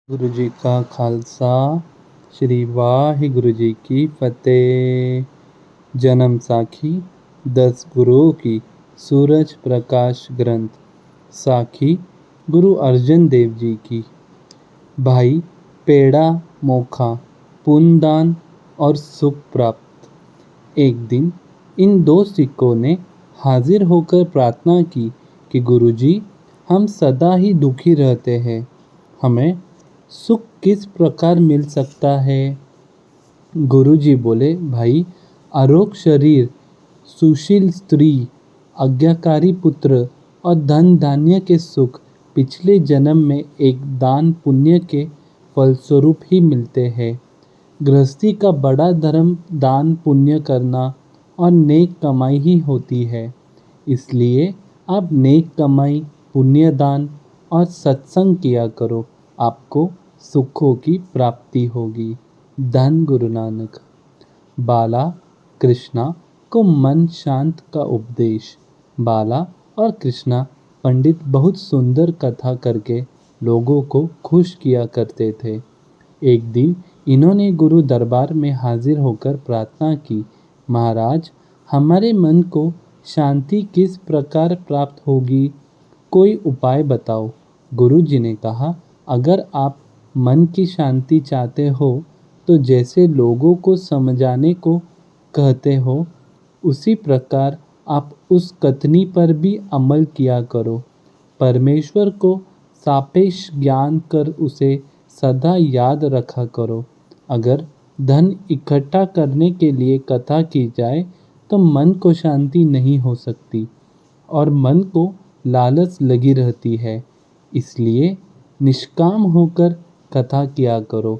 गुरु जी का खालसा श्री वाहिगुरु जी की फतेह। जन्म साखी 10 गुरुओं की सूरज प्रकाश ग्रंथ। साखी गुरु अर्जन देव जी की। भाई पेड़ा मोखा पुण्यदान और सुख प्राप्त। एक दिन इन दो सिक्कों ने हाजिर होकर प्रार्थना की कि गुरुजी, हम सदा ही दुखी रहते हैं, हमें सुख किस प्रकार मिल सकता है। गुरुजी बोले, भाई आरोग्य शरीर, सुशील स्त्री, आज्ञाकारी पुत्र और धन धान्य के सुख पिछले जन्म में एक दान पुण्य के फलस्वरूप ही मिलते हैं। गृहस्थी का बड़ा धर्म दान पुण्य करना और नेक कमाई ही होती है। इसलिए आप नेक कमाई, पुण्य दान और सत्संग किया करो, आपको सुखों की प्राप्ति होगी। धन गुरु नानक। बाला कृष्णा को मन शांत का उपदेश। बाला और कृष्णा पंडित बहुत सुंदर कथा करके लोगों को खुश किया करते थे। एक दिन इन्होंने गुरु दरबार में हाजिर होकर प्रार्थना की, महाराज, हमारे मन को शांति किस प्रकार प्राप्त होगी, कोई उपाय बताओ। गुरु जी ने कहा, अगर आप मन की शांति चाहते हो तो जैसे लोगों को समझाने को कहते हो, उसी प्रकार आप उस कथनी पर भी अमल किया करो। परमेश्वर को सापेक्ष ज्ञान कर उसे सदा याद रखा करो। अगर धन इकट्ठा करने के लिए कथा की जाए तो मन को शांति नहीं हो सकती और मन को लालच लगी रहती है। इसलिए निष्काम होकर कथा किया करो,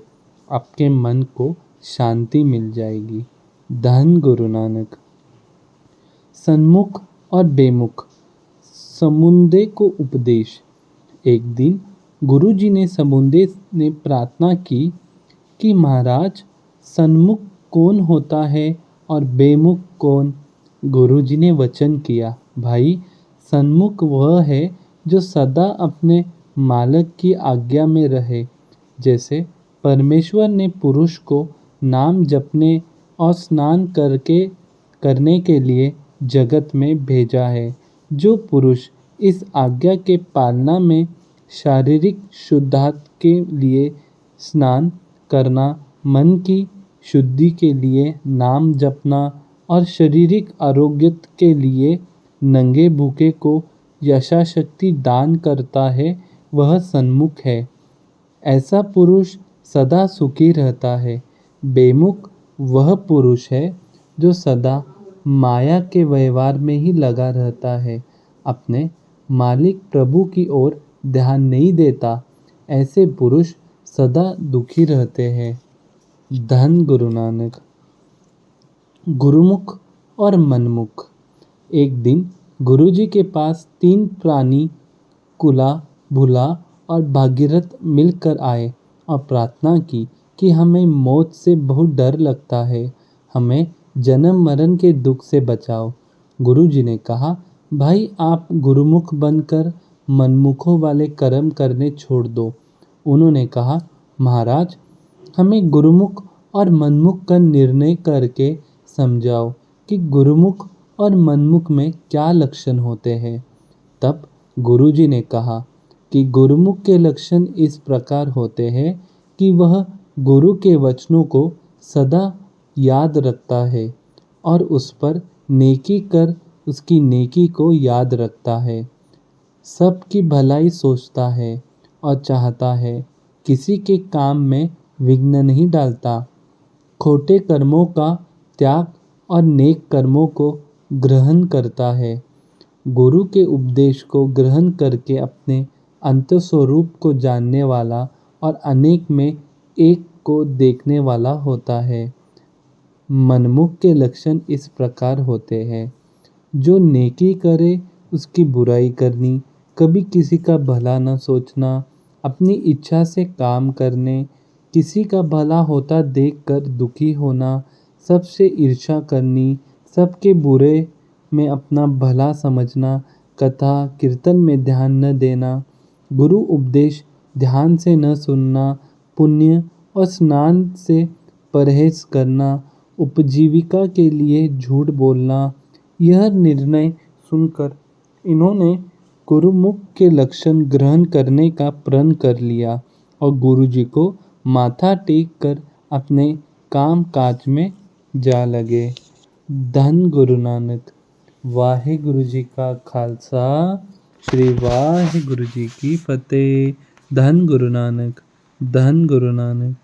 आपके मन को शांति मिल जाएगी। धन गुरु नानक। सन्मुख और बेमुख समुंदे को उपदेश। एक दिन गुरु जी ने समुंदे ने प्रार्थना की कि महाराज, सन्मुख कौन होता है और बेमुख कौन। गुरु जी ने वचन किया, भाई सन्मुख वह है जो सदा अपने मालिक की आज्ञा में रहे। जैसे परमेश्वर ने पुरुष को नाम जपने और स्नान करने के लिए जगत में भेजा है। जो पुरुष इस आज्ञा के पालना में शारीरिक शुद्धात्म के लिए स्नान करना, मन की शुद्धि के लिए नाम जपना और शारीरिक आरोग्य के लिए नंगे भूखे को यथाशक्ति दान करता है, वह सन्मुख है। ऐसा पुरुष सदा सुखी रहता है। बेमुख वह पुरुष है जो सदा माया के व्यवहार में ही लगा रहता है, अपने मालिक प्रभु की ओर ध्यान नहीं देता। ऐसे पुरुष सदा दुखी रहते हैं। धन गुरु नानक। गुरुमुख और मनमुख। एक दिन गुरु जी के पास 3 प्राणी कुला, भुला और भागीरथ मिलकर आए और प्रार्थना की कि हमें मौत से बहुत डर लगता है, हमें जन्म मरण के दुख से बचाओ। गुरु जी ने कहा, भाई आप गुरुमुख बनकर मनमुखों वाले कर्म करने छोड़ दो। उन्होंने कहा, महाराज, हमें गुरुमुख और मनमुख का निर्णय करके समझाओ कि गुरुमुख और मनमुख में क्या लक्षण होते हैं। तब गुरु जी ने कहा कि गुरुमुख के लक्षण इस प्रकार होते हैं कि वह गुरु के वचनों को सदा याद रखता है और उस पर नेकी कर उसकी नेकी को याद रखता है, सबकी भलाई सोचता है और चाहता है, किसी के काम में विघ्न नहीं डालता, खोटे कर्मों का त्याग और नेक कर्मों को ग्रहण करता है। गुरु के उपदेश को ग्रहण करके अपने अंतस्वरूप को जानने वाला और अनेक में एक को देखने वाला होता है। मनमुख के लक्षण इस प्रकार होते हैं, जो नेकी करे उसकी बुराई करनी, कभी किसी का भला न सोचना, अपनी इच्छा से काम करने, किसी का भला होता देखकर दुखी होना, सबसे ईर्ष्या करनी, सबके बुरे में अपना भला समझना, कथा कीर्तन में ध्यान न देना, गुरु उपदेश ध्यान से न सुनना, पुण्य और स्नान से परहेज करना, उपजीविका के लिए झूठ बोलना। यह निर्णय सुनकर इन्होंने गुरुमुख के लक्षण ग्रहण करने का प्रण कर लिया और गुरुजी को माथा टेक कर अपने काम काज में जा लगे। धन गुरु नानक। वाहिगुरु जी का खालसा, श्री वाहिगुरु जी की फतेह। धन गुरु नानक, धन गुरु नानक।